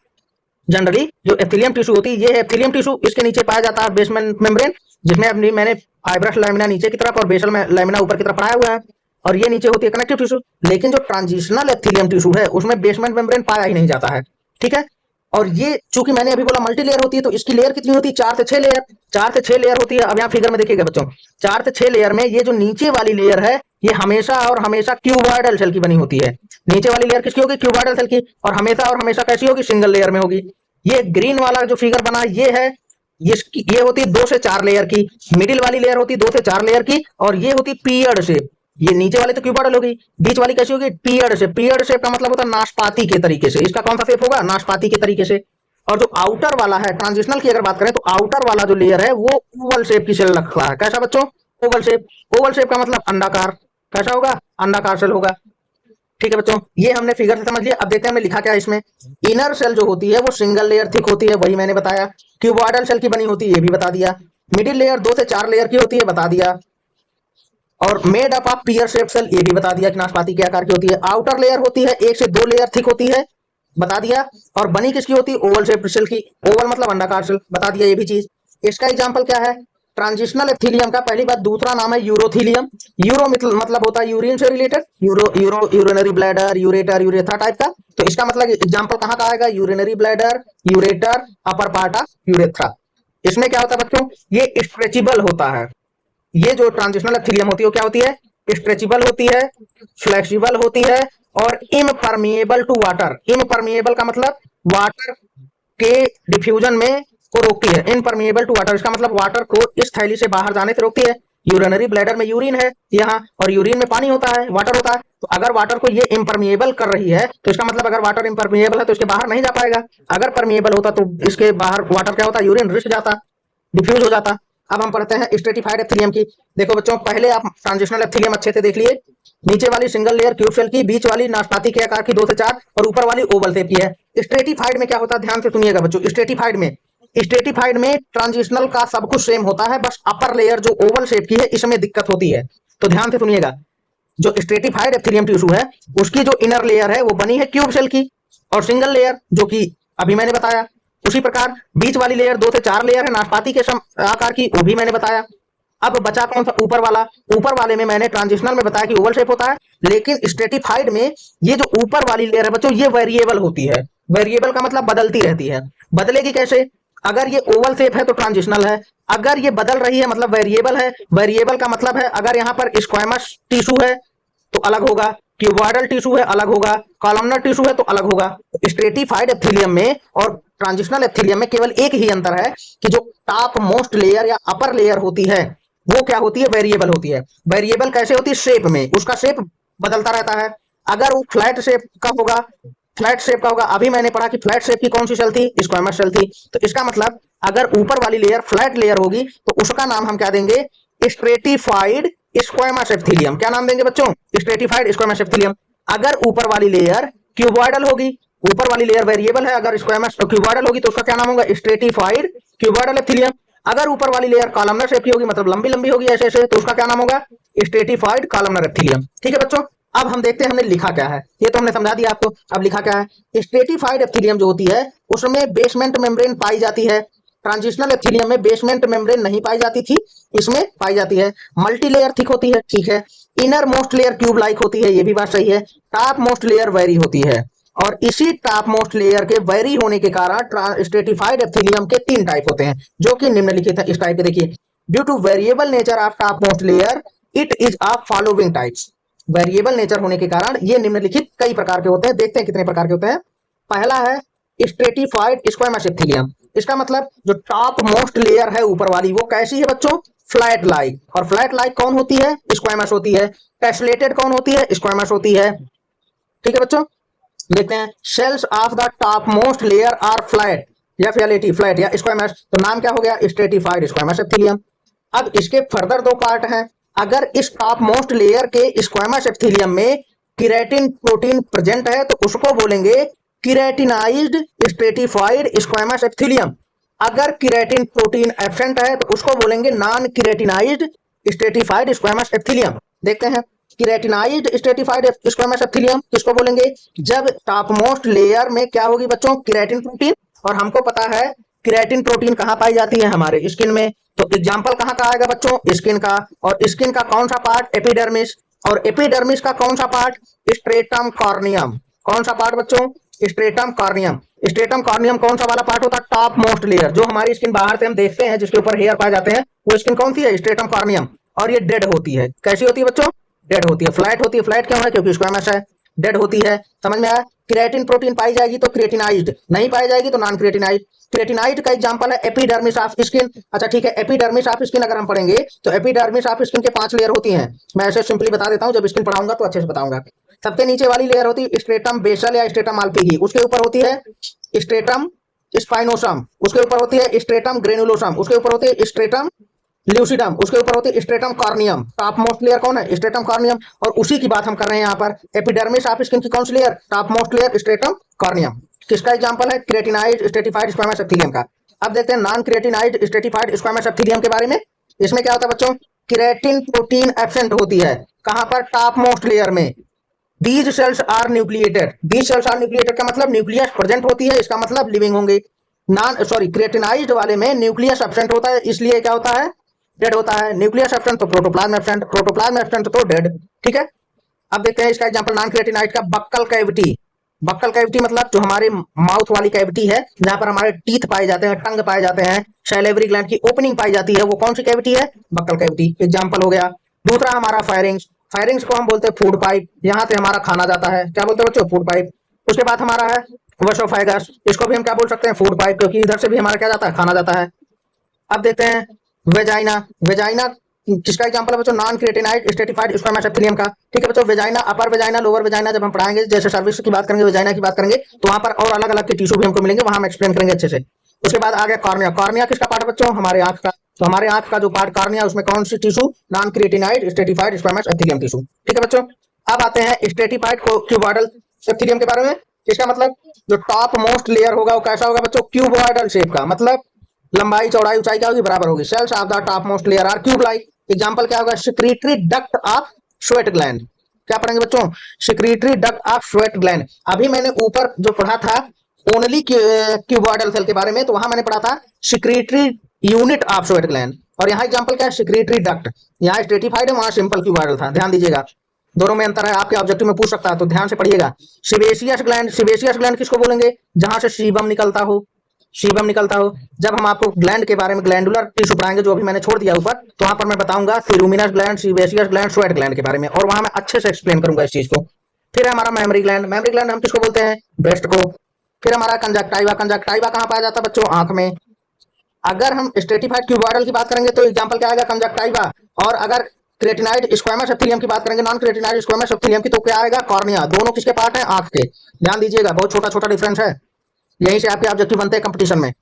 जनरली जो एप्थिलियम टिश्यू होती है, ये है एप्थिलियम टिश्यू, इसके नीचे पाया जाता है बेसमेंट मेम्ब्रेन, जिसमें अपनी मैंने फाइब्रस लैमिना नीचे की तरफ और बेसल लैमिना ऊपर की तरफ पढ़ाया हुआ है, और ये नीचे होती है कनेक्टिव टिश्यू। लेकिन जो ट्रांजिशनल एप्थिलियम टिश्यू है उसमें बेसमेंट मेम्ब्रेन पाया ही नहीं जाता है। ठीक है, और ये चूंकि मैंने अभी बोला मल्टी लेयर होती है, तो इसकी लेयर कितनी होती है? 4 से 6 लेयर। 4 से 6 लेयर होती है। अब यहाँ फिगर में देखिएगा बच्चों, 4 से 6 लेयर में ये जो नीचे वाली लेयर है ये हमेशा और हमेशा क्यूबॉइडल सेल की बनी होती है। नीचे वाली लेयर किसकी होगी? क्यूबॉइडल सेल की। और हमेशा कैसी होगी? सिंगल लेयर में होगी। ये ग्रीन वाला जो फिगर बना ये है, ये होती है 2 से 4 लेयर की। मिडिल वाली लेयर होती है 2 से 4 लेयर की, और ये होती पीयर्ड शेप। ये नीचे वाली तो क्यूबॉइडल होगी, बीच वाली कैसी होगी? पीयर्ड शेप। पीयर्ड शेप का मतलब होता है नाशपाती के तरीके से। इसका कौन सा शेप होगा? नाशपाती के तरीके से। और जो आउटर वाला है ट्रांजिशनल की अगर बात करें तो आउटर वाला जो लेयर है वो ओवल शेप की सेल रखता है। कैसा बच्चों? Oval shape. ओवल शेप का मतलब अंडाकार। कैसा होगा? अंडाकार सेल होगा। ठीक है बच्चों, ये हमने फिगर से समझ लिया। अब देखते हैं हमने लिखा क्या है इसमें। इनर सेल जो होती है वो सिंगल लेयर थिक होती है, वही मैंने बताया। क्यूबॉइडल सेल की बनी होती है, ये भी बता दिया। मिडिल लेयर 2 से 4 लेयर की होती है, बता दिया। और made up of pear shape cell, ये भी बता दिया कि नाशपाती के आकार की होती है। आउटर लेयर होती है 1 से 2 लेयर थिक होती है, बता दिया। और बनी किसकी होती है? ओवल शेप सेल की। ओवल मतलब अंडाकार सेल, बता दिया ये भी चीज। इसका एग्जांपल क्या है? ट्रांजिशनल एप्थिलियम का पहली बात। दूसरा नाम है यूरोथीलियम। यूरो मतलब होता है यूरिन से related, urinary bladder, ureter, urethra type का। तो इसका मतलब एग्जांपल कहाँ का आएगा? Urinary bladder, ureter, upper part of urethra. इसमें क्या होता है बच्चों? ये स्ट्रेचेबल होता है। ये जो ट्रांजिशनल एप्थिलियम होती है वो क्या होती है? स्ट्रेचेबल होती है, फ्लेक्सिबल होती है, और इम्परमिएबल टू वाटर। इम्परमिएबल का मतलब वाटर के डिफ्यूजन में को रोकती है। इनपरमिएबल टू वाटर, इसका मतलब वाटर को इस थैली से बाहर जाने से रोकती है। यूरिनरी ब्लैडर में यूरिन है यहाँ, और यूरिन में पानी होता है, वाटर होता है। तो अगर वाटर को ये इम्परमिएबल कर रही है तो इसका मतलब अगर वाटर इम्परमिएबल है तो इसके बाहर नहीं जा पाएगा। अगर परमिएबल होता तो इसके बाहर वाटर क्या होता? यूरिन रिस जाता, डिफ्यूज हो जाता। अब हम पढ़ते हैं स्ट्रेटिफाइड एप्थिलियम की। देखो बच्चों, पहले आप ट्रांजिशनल एप्थिलियम अच्छे से देख लिए। नीचे वाली सिंगल लेयर क्यूब सेल की, बीच वाली नाशपाती के आकार की 2 से 4, और ऊपर वाली ओवल शेप की है। स्ट्रेटिफाइड में क्या होता है? ध्यान से सुनिएगा बच्चों। स्ट्रेटिफाइड में ट्रांजिशनल का सब कुछ सेम होता है, बस अपर लेयर जो ओवल शेप की है इसमें दिक्कत होती है। तो ध्यान से सुनिएगा, जो स्ट्रेटिफाइड एप्थिलियम टिश्यू है उसकी जो इनर लेयर है वो बनी है क्यूब सेल की और सिंगल लेयर, जो कि अभी मैंने बताया। उसी प्रकार बीच वाली लेयर 2 से 4 लेयर है नाशपाती के आकार की, वो भी मैंने बताया। अब बचा कौन सा, ऊपर वाला। ऊपर वाले में मैंने ट्रांजिशनल में बताया कि ओवल शेप होता है, लेकिन स्ट्रेटिफाइड में ये जो ऊपर वाली लेयर है बच्चों ये वेरिएबल होती है। वेरिएबल का मतलब बदलती रहती है। बदलेगी कैसे? अगर ये ओवल शेप है तो ट्रांजिशनल है, अगर ये बदल रही है मतलब वेरिएबल है। वेरिएबल का मतलब है अगर यहाँ पर स्क्वैमस टिश्यू है तो अलग होगा, क्यूबॉइडल टिश्यू है अलग होगा, कॉलमनर टिश्यू है तो अलग होगा। स्ट्रेटिफाइड एप्थिलियम में और ट्रांजिशनल एप्थिलियम में केवल एक ही अंतर है कि जो टॉप मोस्ट लेयर या अपर लेयर होती है वो क्या होती है, वेरिएबल होती है। वेरिएबल कैसे होती है? शेप में, उसका शेप बदलता रहता है। अगर वो फ्लैट शेप का होगा, फ्लैट शेप का होगा, अभी मैंने पढ़ा कि फ्लैट शेप की कौन सी सेल थी, स्क्वामस सेल थी। तो इसका मतलब अगर ऊपर वाली लेयर फ्लैट लेयर होगी तो उसका नाम हम क्या देंगे, स्ट्रेटिफाइड स्क्वामस एप्थिलियम। क्या नाम देंगे बच्चों? Stratified squamous epithelium. अगर ऊपर वाली लेयर क्यूबॉइडल होगी, ऊपर वाली लेयर वेरिएबल है, अगर स्क्वामस क्यूबॉइडल होगी तो उसका क्या नाम होगा, स्ट्रेटिफाइड क्यूबॉइडल एप्थिलियम। अगर ऊपर वाली लेयर कॉलमनर शेप की होगी, मतलब लंबी लंबी होगी ऐसे ऐसे, तो उसका क्या नाम होगा, स्ट्रेटिफाइड कॉलमनर एप्थिलियम। ठीक है बच्चों, अब हम देखते हैं हमने लिखा क्या है। ये तो हमने समझा दिया आपको, अब लिखा क्या है। स्ट्रेटिफाइड एप्थिलियम जो होती है उसमें बेसमेंट मेम्ब्रेन पाई जाती है। ट्रांजिशनल एप्थिलियम में बेसमेंट मेम्ब्रेन नहीं पाई जाती थी, इसमें पाई जाती है। मल्टी लेयर थिक होती है, ठीक है। Inner most layer cube like होती है, ये भी बात सही है। टॉप मोस्ट लेयर वेरी होती है, और इसी टॉप मोस्ट लेयर के वेरी होने के कारण स्ट्रेटिफाइड एप्थिलियम के 3 टाइप होते हैं, जो कि निम्नलिखित है। इस टाइप के देखिए, due two variable nature of top most layer it is of following types. Variable nature होने के कारण ये निम्नलिखित कई प्रकार के होते हैं। देखते हैं कितने प्रकार के होते हैं। पहला है स्ट्रेटिफाइड स्क्वामस एप्थिलियम। इसका मतलब जो टॉप मोस्ट लेयर है ऊपर वाली वो कैसी है बच्चों, फ्लैट लाइक। और फ्लैट लाइक कौन होती है, स्क्वामस होती है। टेस्लेटेड कौन होती है, स्क्वामस होती है। ठीक है बच्चों, देखते हैं। Cells of the top most layer are flat या फ्लैटी, फ्लैट या स्क्वामस, तो नाम क्या हो गया, स्ट्रेटिफाइड स्क्वामस एप्थिलियम। अब इसके फर्दर 2 पार्ट हैं। अगर इस टॉप मोस्ट लेयर के स्क्वामस एप्थिलियम में केराटिन प्रोटीन प्रेजेंट है तो उसको बोलेंगे केराटिनाइज्ड स्ट्रेटिफाइड स्क्वामस एप्थिलियम। अगर केराटिन प्रोटीन एब्सेंट है तो उसको बोलेंगे नॉन केराटिनाइज्ड स्ट्रेटिफाइड स्क्वामस एप्थिलियम। देखते हैं, केराटिनाइज्ड स्ट्रेटिफाइड स्क्वामस एप्थिलियम किसको बोलेंगे, जब टॉप मोस्ट लेयर में क्या होगी बच्चों, केराटिन प्रोटीन। और हमको पता है केराटिन प्रोटीन कहां पाई जाती है, हमारे स्किन में। तो एग्जांपल कहां का आएगा बच्चों, स्किन का। और स्किन का कौन सा पार्ट, एपिडर्मिस। और एपिडर्मिस का कौन सा पार्ट, स्ट्रेटम कॉर्नियम। कौन सा पार्ट बच्चों, स्ट्रेटम कॉर्नियम। स्ट्रेटम कॉर्नियम कौन सा वाला पार्ट होता है, टॉप मोस्ट लेयर। जो हमारी स्किन बाहर से हम देखते हैं जिसके ऊपर हेयर पाए जाते हैं, वो स्किन कौन सी है, स्ट्रेटम कॉर्नियम। और ये डेड होती है, कैसी होती है बच्चों, डेड होती है। फ्लैट होती है, फ्लैट क्यों है, क्योंकि स्क्वामस है। डेड होती है, समझ में आया। क्रिएटिन प्रोटीन पाई जाएगी तो क्रिएटिनाइज्ड, नहीं पाई जाएगी तो नॉन क्रिएटिनाइज्ड। क्रिएटिनाइज्ड का एग्जांपल है एपिडर्मिस ऑफ स्किन। अच्छा ठीक है, एपिडर्मिस ऑफ स्किन अगर हम पढ़ेंगे तो एपिडर्मिस ऑफ स्किन के 5 लेयर होती हैं। मैं ऐसे सिंपली बता देता हूं, जब स्किन पढ़ाऊंगा तो अच्छे से बताऊंगा। सबसे नीचे वाली लेयर होती है स्ट्रेटम बेसल या स्ट्रेटम आल्फिगी, उसके ऊपर होती है स्ट्रेटम स्पाइनोसम, उसके ऊपर होती है स्ट्रेटम ग्रेनुलोसम, उसके ऊपर होती है स्ट्रेटम ल्यूसिडम, उसके ऊपर होती है stratum corneum. Top most layer कौन है, स्ट्रेटम कॉर्नियम। और उसी की बात हम कर रहे हैं यहाँ पर। एपिडर्मिस ऑफ स्किन की कौन सी layer, top most layer stratum corneum. किसका एग्जांपल है, क्रिएटिनाइज्ड स्ट्रेटिफाइड स्क्वामस एप्थिलियम का। अब देखते हैं non keratinized stratified squamous epithelium के बारे में। इसमें क्या होता है बच्चों, क्रिएटिन प्रोटीन एब्सेंट होती है, कहां पर, टॉप मोस्ट लेयर में। These cells are nucleated. These cells are nucleated का मतलब न्यूक्लियस प्रेजेंट होती है, इसका मतलब लिविंग होंगे। नॉन क्रिएटिनाइज्ड वाले में न्यूक्लियस एब्सेंट होता है, इसलिए क्या होता है, डेड होता है। न्यूक्लियस एब्सेंट तो प्रोटोप्लाज्म एब्सेंट, प्रोटोप्लाज्म एब्सेंट तो डेड। ठीक है, अब देखते हैं इसका एग्जांपल नॉन क्रिएटिनाइज्ड का, बक्कल कैविटी। बक्कल कैविटी मतलब जो हमारे माउथ वाली कैविटी है, जहां पर हमारे टीथ पाए जाते हैं, टंग पाए जाते हैं, सैलिवरी ग्लैंड की ओपनिंग पाई जाती है, वो कौन सी कैविटी है, बक्कल कैविटी। एग्जांपल हो गया। दूसरा हमारा फायरिंग्स। फायरिंग्स को हम बोलते हैं फूड पाइप, यहां से हमारा खाना जाता है, क्या बोलते हैं बच्चों, फूड पाइप। उसके बाद हमारा है वसोफाइगस, इसको भी हम क्या बोल सकते हैं, फूड पाइप, क्योंकि इधर से भी हमारा क्या जाता है, खाना जाता है। अब देखते हैं वेजाइना। वेजाइना किसका एग्जांपल है बच्चों, non keratinized stratified squamous epithelium का। ठीक है बच्चों, वेजाइना, अपर वेजाइना, लोअर वेजाइना जब हम पढ़ाएंगे, जैसे सर्विस की बात करेंगे, वेजाइना की बात करेंगे, तो वहां पर और अलग अलग के टिश्यू भी हमको मिलेंगे, वहां हम एक्सप्लेन करेंगे अच्छे से। उसके बाद आ गया कॉर्निया। कॉर्निया किसका पार्ट बच्चों, हमारे आंख का। तो हमारे आंख का जो पार्ट कॉर्निया, उसमें कौन सी tissue, non keratinized stratified squamous epithelium tissue. ठीक है बच्चों, अब आते हैं स्ट्रेटिफाइड क्यूबॉइडल एप्थिलियम के बारे में। इसका मतलब जो टॉप मोस्ट लेयर होगा वो कैसा होगा बच्चों, क्यूबॉइडल शेप का, मतलब लंबाई चौड़ाई ऊंचाई क्या होगी, बराबर होगी। Cells of the top most layer are cube like. Example क्या होगा, secretory duct of sweat gland. क्या पढ़ेंगे बच्चों, secretory duct of sweat gland. अभी मैंने ऊपर जो पढ़ा था ओनली क्यूबॉइडल सेल के बारे में, तो वहां मैंने पढ़ा था secretory unit of sweat gland. और यहाँ एग्जाम्पल क्या है, सिक्रेटरी डक्ट। यहाँ स्ट्रेटिफाइड है, वहाँ सिंपल क्यूबॉइडल था, ध्यान दीजिएगा, दोनों में अंतर है, आपके ऑब्जेक्टिव में पूछ सकता है, तो ध्यान से पढ़िएगा। सिबेशियस ग्लैंड, सिबेशियस ग्लैंड किसको बोलेंगे, जहां से सीबम निकलता हो, सीबम निकलता हो। जब हम आपको ग्लैंड के बारे में, ग्लैंडुलर टिश्यू पढ़ाएंगे, जो अभी मैंने छोड़ दिया ऊपर, तो वहां पर मैं बताऊंगा ceruminous gland, sebaceous gland, sweat gland के बारे में, और वहां मैं अच्छे से एक्सप्लेन करूंगा इस चीज को। फिर हमारा मेमोरी ग्लैंड, मेमोरी ग्लैंड हम किसको बोलते हैं, ब्रेस्ट को। फिर हमारा कंजक्टाइवा, कंजक्टाइवा कहाँ पाया जाता है बच्चों, आंख में। अगर हम स्ट्रेटिफाइड क्यूबॉइडल की बात करेंगे तो एग्जांपल क्या आएगा, कंजक्टाइवा। और अगर क्रेटिनाइड स्क्वामस एपिथेलियम की बात करेंगे, नॉन क्रेटिनाइड स्क्वामस एपिथेलियम की, तो क्या आएगा, कॉर्निया। दोनों किसके पार्ट हैं, आंख के। ध्यान दीजिएगा, बहुत छोटा छोटा डिफरेंस है, यहीं से आपके ऑब्जेक्टिव बनते हैं कंपटीशन में।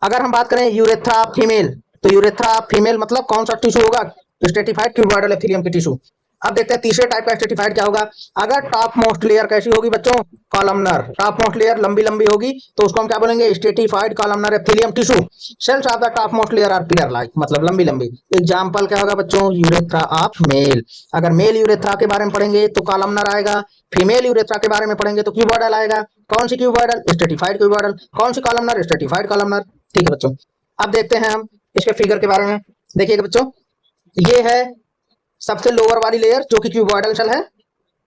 अगर हम बात करें यूरेथ्रा फीमेल, तो यूरेथ्रा फीमेल मतलब कौन सा टिश्यू होगा, स्ट्रेटिफाइड क्यूबॉइडल एपिथेलियम की टिश्यू। अब देखते हैं तीसरे टाइप का स्ट्रेटिफाइड क्या होगा। अगर टॉप मोस्ट लेयर कैसी होगी बच्चों, कॉलमनर, टॉप मोस्ट लेयर लंबी लंबी होगी, तो उसको हम क्या बोलेंगे, stratified columnar epithelium tissue. Cells of the top most layer are pillar like, मतलब लंबी लंबी। एग्जांपल क्या होगा बच्चों, यूरेथ्रा ऑफ मेल। अगर मेल यूरेथ्रा के बारे में पढ़ेंगे तो कॉलमनर आएगा, फीमेल यूरेथ्रा के बारे में पढ़ेंगे तो क्यूबॉइडल आएगा। कौन सी क्यूबॉइडल, स्ट्रेटिफाइड क्यूबॉइडल। कौन सी कॉलमनर, स्ट्रेटिफाइड कॉलमनर। ठीक है बच्चों, अब देखते हैं हम इसके फिगर के बारे में। देखिएगा बच्चों, ये है सबसे लोअर वाली लेयर जो कि क्यूबॉइडल सेल है,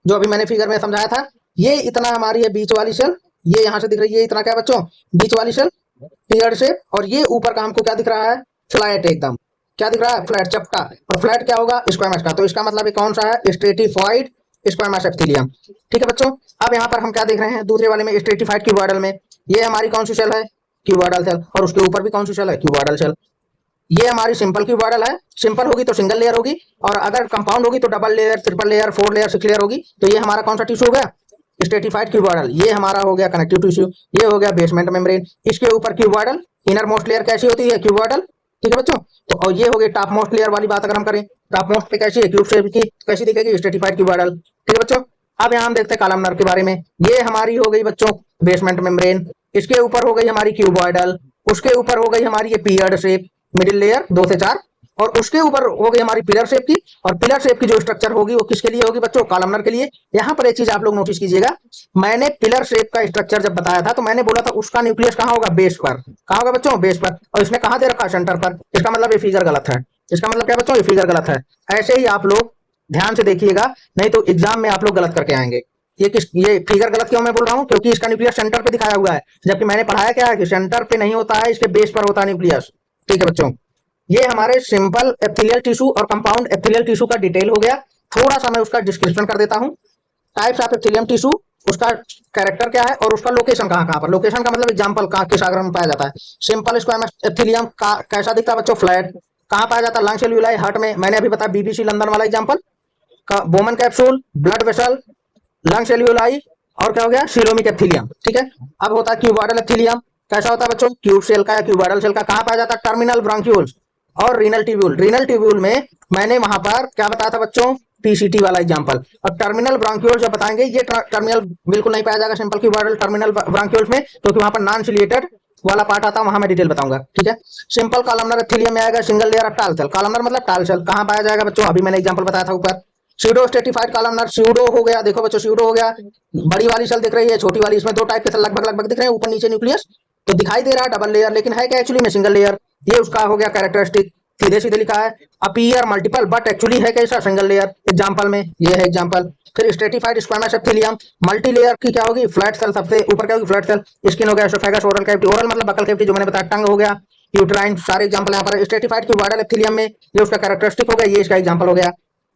जो अभी मैंने फिगर में समझाया था। ये इतना हमारी है बीच वाली सेल, ये यहां से दिख रही है, इतना क्या बच्चों, बीच वाली सेल, पियर्ड शेप। और ये ऊपर का हमको क्या दिख रहा है, फ्लैट एकदम। क्या दिख रहा है, फ्लैट, चपटा। और फ्लैट क्या होगा, स्क्वामस का। तो इसका मतलब कौन सा है, स्ट्रेटिफाइड स्क्वामस एपिथेलियम। ठीक है बच्चों, अब यहाँ पर हम क्या देख रहे हैं, दूसरे वाले में स्ट्रेटिफाइड क्यूबॉइडल में, ये हमारी कौन सी सेल है, क्यूबॉइडल सेल। और उसके ऊपर भी कौन सी सेल है, क्यूबॉइडल सेल। ये हमारी सिंपल क्यूबॉइडल है, सिंपल होगी तो सिंगल लेयर होगी, और अगर कंपाउंड होगी तो double layer, triple layer, 4 layer, 6 layer होगी। तो ये हमारा कौन सा टिश्यू हो गया, स्ट्रेटिफाइड क्यूबॉइडल। ये हमारा हो गया कनेक्टिव टिश्यू, ये हो गया बेसमेंट मेम्ब्रेन, इसके ऊपर क्यूबॉइडल। इनर मोस्ट लेयर कैसी होती है, क्यूबॉइडल। ठीक है बच्चों, तो और ये हो गई टॉप मोस्ट लेयर वाली बात। अगर हम करें टॉप मोस्ट पे कैसी है, क्यूब शेप की, कैसी दिखेगी, स्ट्रेटिफाइड क्यूबॉइडल। ठीक है बच्चों, अब यहाँ हम देखते हैं कॉलमनर के बारे में। ये हमारी हो गई बच्चों बेसमेंट मेम्ब्रेन, इसके ऊपर हो गई हमारी क्यूबॉइडल, उसके ऊपर हो गई हमारी ये पियर्ड शेप, मिडिल लेयर 2 से 4, और उसके ऊपर हो गई हमारी पिलर शेप की। और पिलर शेप की जो स्ट्रक्चर होगी वो किसके लिए होगी बच्चों, कॉलमनर के लिए। यहाँ पर एक चीज आप लोग नोटिस कीजिएगा, मैंने पिलर शेप का स्ट्रक्चर जब बताया था तो मैंने बोला था उसका न्यूक्लियस कहाँ होगा, बेस पर। कहाँ होगा बच्चों, बेस पर। और इसने कहाँ दे रखा, सेंटर पर। इसका मतलब ये फिगर गलत है। इसका मतलब क्या बच्चों, ये फिगर गलत है। ऐसे ही आप लोग ध्यान से देखिएगा, नहीं तो एग्जाम में आप लोग गलत करके आएंगे। ये फिगर गलत क्यों मैं बोल रहा हूँ, क्योंकि इसका न्यूक्लियस सेंटर पे दिखाया हुआ है, जबकि मैंने पढ़ाया क्या है कि सेंटर पे नहीं होता है, इसके बेस पर होता है न्यूक्लियस। ठीक है बच्चों, ये हमारे सिंपल एपिथेलियल टिश्यू और कंपाउंड एपिथेलियल टिश्यू का डिटेल हो गया। थोड़ा सा मैं उसका डिस्क्रिप्शन कर देता हूं। टाइप्स ऑफ एपिथेलियम टिश्यू, उसका कैरेक्टर क्या है और उसका लोकेशन कहाँ कहाँ पर। लोकेशन का मतलब एग्जांपल कहाँ, किस आकार में पाया जाता है। सिंपल स्क्वामस एपिथेलियम का कैसा दिखता है बच्चों, फ्लैट। कहाँ पाया जाता है, लंग सेल्यूलाई, हार्ट में। मैंने अभी बताया बीबीसी लंदन वाला एग्जांपल का, Bowman capsule, blood vessel, lung सेल्यूलाई, और क्या हो गया, सीलोमिक एपिथेलियम। ठीक है, अब होता है क्यूबॉइडल एपिथेलियम। कैसा होता है बच्चों, क्यूब सेल का या क्यूबॉइडल सेल का। कहाँ पाया जाता है, टर्मिनल ब्रांक्यूल्स और रीनल ट्यूब्यूल। रीनल ट्यूब्यूल में मैंने वहां पर क्या बताया था बच्चों, पीसीटी वाला एग्जांपल। और टर्मिनल ब्रांक्यूल जब बताएंगे, ये टर्मिनल बिल्कुल नहीं पाया जाएगा सिंपल क्यूबॉइडल टर्मिनल ब्रांक्यूल्स में, क्योंकि वहां पर नॉन सिलिएटेड वाला पार्ट आता है, वहां मैं डिटेल बताऊंगा। ठीक है, सिंपल कॉलमनर एपिथेलियम में आएगा सिंगल लेयर ऑफ टाल सेल। कॉलमनर मतलब टाल सेल। कहां पाया जाएगा बच्चों, अभी मैंने एग्जांपल बताया था ऊपर। स्यूडो स्ट्रेटिफाइड कॉलमनर, स्यूडो हो गया, देखो बच्चों स्यूडो हो गया, बड़ी वाली सेल दिख रही है, छोटी वाली। इसमें 2 टाइप के सेल लगभग लगभग दिख रहे हैं, ऊपर नीचे न्यूक्लियस तो दिखाई दे रहा है डबल लेयर, लेकिन है क्या एक्चुअली में सिंगल लेयर। ये उसका हो गया कैरेक्टरिस्टिक, सीधे सीधे लिखा है अपीयर मल्टीपल, बट एक्चुअली है कैसा, सिंगल लेयर। एग्जांपल में ये है एग्जांपल। फिर stratified squamous epithelium, multi layer की क्या होगी, फ्लैट सेल। सबसे ऊपर क्या होगी, फ्लैट सेल। स्किन हो गया, एसोफेगस, ओरल कैविटी, ओरल मतलब बकल कैविटी जो मैंने बताया, टंग हो गया, यूट्राइन, सारे एग्जांपल यहाँ पर। स्ट्रेटिफाइड क्यूबॉइडल एपिथेलियम में ये उसका कैरेक्टरिस्टिक हो गया, ये इसका एग्जांपल हो गया।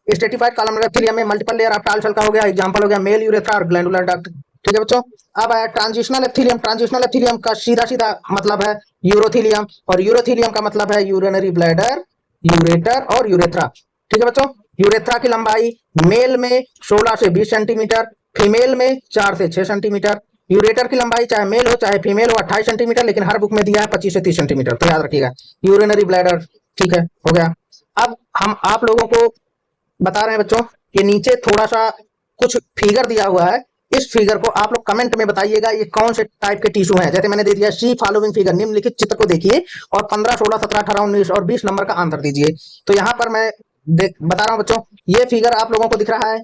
स्ट्रेटिफाइड कॉलमनर एपिथेलियम में मल्टीपल लेयर ऑफ टाल सेल का हो गया, एग्जांपल हो गया मेल यूरेथ्रा और ग्लैंडुलर डक्ट। ठीक है बच्चों, अब आया ट्रांजिशनल एपिथेलियम। ट्रांजिशनल एपिथेलियम का सीधा सीधा मतलब है यूरोथेलियम, और यूरोथेलियम का मतलब है यूरिनरी ब्लैडर, यूरेटर और यूरेथ्रा। ठीक है बच्चों, यूरेथ्रा की लंबाई मेल में 16 से 20 सेंटीमीटर, फीमेल में 4 से 6 सेंटीमीटर। यूरेटर की लंबाई चाहे मेल हो चाहे फीमेल हो 28 सेंटीमीटर, लेकिन हर बुक में दिया है 25 से 30 सेंटीमीटर, तो याद रखिएगा। यूरिनरी ब्लैडर, ठीक है, हो गया। अब हम आप लोगों को बता रहे हैं बच्चों कि नीचे थोड़ा सा कुछ फिगर दिया हुआ है, इस फिगर को आप लोग कमेंट में बताइएगा ये कौन से टाइप के टिश्यू हैं। जैसे मैंने दे दिया सी फॉलोइंग फिगर, निम्नलिखित चित्र को देखिए और 15, 16, 17, 18, 19 और 20 नंबर का आंसर दीजिए। तो यहाँ पर मैं बता रहा हूँ बच्चों, ये फिगर आप लोगों को दिख रहा है,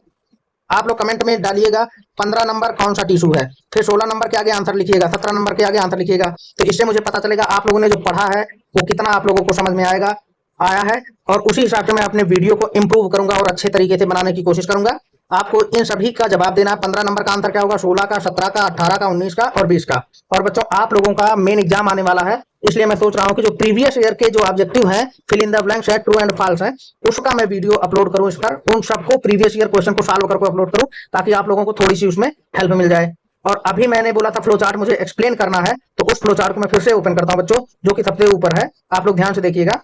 आप लोग कमेंट में डालिएगा 15 नंबर कौन सा टिश्यू है, फिर 16 नंबर के आगे आंसर लिखिएगा, 17 नंबर के आगे आंसर लिखिएगा। तो इससे मुझे पता चलेगा आप लोगों ने जो पढ़ा है वो कितना आप लोगों को समझ में आएगा। आया है और उसी हिसाब से मैं अपने वीडियो को इम्प्रूव करूंगा और अच्छे तरीके से बनाने की कोशिश करूंगा। आपको इन सभी का जवाब देना है। 15 नंबर का आंसर क्या होगा? 16 का, 17 का, 18 का, 19 का और 20 का। और बच्चों आप लोगों का मेन एग्जाम आने वाला है, इसलिए मैं सोच रहा हूं कि जो प्रीवियस ईयर के जो ऑब्जेक्टिव हैं, फिल इन द ब्लैंक्स है, ट्रू एंड फॉल्स है, उसका मैं वीडियो अपलोड करूं इस पर, उन सबको प्रीवियस ईयर क्वेश्चन को सॉल्व करके अपलोड करूं, ताकि आप लोगों को थोड़ी सी उसमें हेल्प मिल जाए। और अभी मैंने बोला था फ्लो चार्ट मुझे एक्सप्लेन करना है, तो उस फ्लो चार्ट को मैं फिर से ओपन करता हूं बच्चों, जो कि सबसे ऊपर है। आप लोग ध्यान से देखिएगा,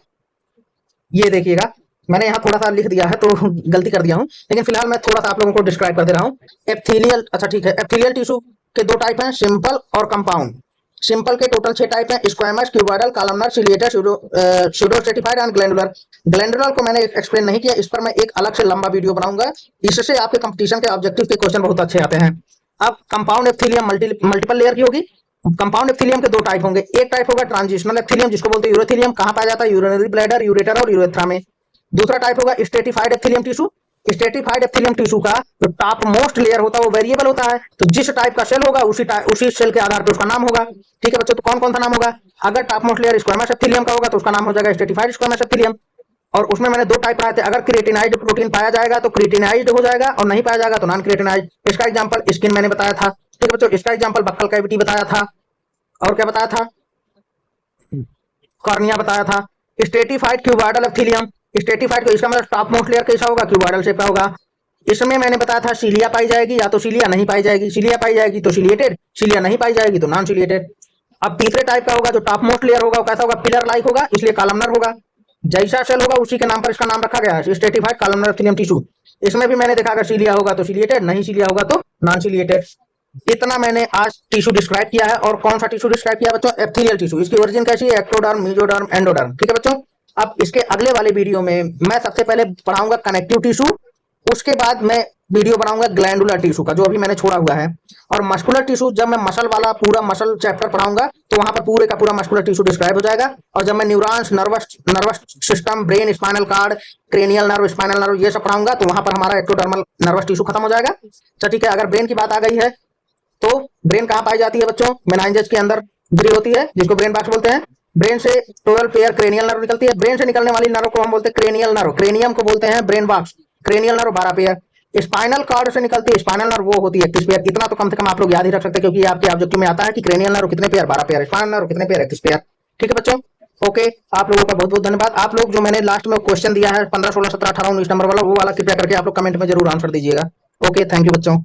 ये देखिएगा, मैंने यहाँ थोड़ा सा लिख दिया है तो गलती कर दिया हूँ, लेकिन फिलहाल मैं थोड़ा सा आप लोगों को डिस्क्राइब कर दे रहा हूँ। एप्थेलियल, अच्छा ठीक है, एप्थेलियल टिश्यू के दो टाइप हैं, सिंपल और कंपाउंड। सिंपल के टोटल 6 टाइप हैं, squamous, cuboidal, columnar, ciliated, pseudostratified and glandular. Glandular को मैंने एक्सप्लेन नहीं किया, इस पर मैं एक अलग से लंबा वीडियो बनाऊंगा, इससे आपके कंपटीशन के ऑब्जेक्टिव के क्वेश्चन बहुत अच्छे आते हैं। अब कंपाउंड एप्थेलियम मल्टीपल लेयर की होगी। कंपाउंड एप्थेलियम के दो टाइप होंगे, एक टाइप होगा ट्रांजिशनल एप्थेलियम, जिसको बोलते हैं यूरेथेलियम, कहां पाया जाता है? यूरिनरी ब्लैडर, यूरेटर और यूरेथ्रा में। दूसरा टाइप होगा स्ट्रेटिफाइड एप्थेलियम टिश्यू। स्ट्रेटिफाइड एप्थेलियम टिश्यू का जो टॉप मोस्ट लेयर होता है वो वेरिएबल होता है, तो जिस टाइप का सेल होगा उसी सेल के आधार पर उसका नाम होगा। ठीक है बच्चों, तो कौन कौन सा नाम होगा? अगर टॉप मोस्ट लेयर स्क्वैमस एप्थेलियम का होगा तो उसका नाम हो जाएगा स्ट्रेटिफाइड स्क्वैमस एप्थेलियम। और उसमें मैंने दो टाइप बनाए थे, अगर क्रिएटिनाइज्ड प्रोटीन पाया जाएगा तो क्रिएटिनाइज्ड हो जाएगा, और नहीं पाया जाएगा तो नॉन क्रिएटिनाइज्ड। इसका एग्जांपल स्किन मैंने बताया था। ठीक है बच्चों, इसका एग्जांपल बक्कल कैविटी बताया था, और क्या बताया था? कॉर्निया बताया था। स्ट्रेटिफाइड क्यूबॉइडल एप्थेलियम, स्ट्रेटिफाइड को इसका मतलब टॉप मोस्ट लेयर कैसा होगा? क्यूबॉइडल शेप का होगा। इसमें मैंने बताया था सीलिया पाई जाएगी या तो सीलिया नहीं पाई जाएगी, सीलिया पाई जाएगी तो सिलिएटेड, सीलिया नहीं पाई जाएगी तो नॉन सिलिएटेड। अब तीसरे टाइप का होगा, जो टॉप मोस्ट लेयर होगा वो कैसा होगा? पिलर लाइक होगा, इसलिए कॉलमनर होगा। जैसा सेल होगा उसी के नाम पर इसका नाम रखा गया है, स्ट्रेटिफाइड कॉलमनर एप्थेलियम टिश्यू। इसमें भी मैंने देखा अगर सीलिया होगा तो सिलिएटेड, नहीं सीलिया होगा तो नॉन सिलिएटेड। इतना मैंने आज टिश्यू डिस्क्राइब किया है। और कौन सा टिश्यू डिस्क्राइब किया बच्चों? एप्थेलियल टिश्यू। इसकी ओरिजिन कैसी है? Ectoderm, mesoderm, endoderm. ठीक है बच्चों, अब इसके अगले वाले वीडियो में मैं सबसे पहले पढ़ाऊंगा कनेक्टिव टिश्यू, उसके बाद मैं वीडियो बनाऊंगा ग्लैंडुलर टिश्यू का, जो अभी मैंने छोड़ा हुआ है। और मस्कुलर टिश्यू, जब मैं मसल वाला पूरा मसल चैप्टर पढ़ाऊंगा तो वहां पर पूरे का पूरा मस्कुलर टिश्यू डिस्क्राइब हो जाएगा। और जब मैं neurons, nervous system, brain, spinal cord, cranial nerve, spinal nerve ये सब पढ़ाऊंगा तो वहां पर हमारा एक्टोडर्मल नर्वस टिश्यू खत्म हो जाएगा। अच्छा ठीक है, अगर ब्रेन की बात आ गई है तो ब्रेन कहां पाई जाती है बच्चों? मेनाइंजेस के अंदर गिरी होती है, जिसको ब्रेन बॉक्स बोलते हैं। ब्रेन से 12 पेयर क्रेनियल नर्व निकलती है। ब्रेन से निकलने वाली नर्व को हम बोलते हैं क्रेनियल नर्व, क्रेनियम को बोलते हैं brain box. Cranial nerve 12 pair. Spinal cord से निकलती है स्पाइनल नर्व, वो होती है 31 पेयर। इतना तो कम से कम आप लोग याद ही रख सकते हैं, क्योंकि आपके ऑब्जेक्टिव में आता है कि क्रेनियल नर्व कितने पेयर? 12 पेयर। स्पाइनल नर्व कितने पेयर? 31 पेयर। ठीक है बच्चों, ओके, आप लोगों का बहुत बहुत धन्यवाद। आप लोग जो मैंने लास्ट में क्वेश्चन दिया है 15, 16, 17, 18, 19 नंबर वाला, वो वाला कृपया करके आप लोग कमेंट में जरूर आंसर दीजिएगा। ओके, थैंक यू बच्चों।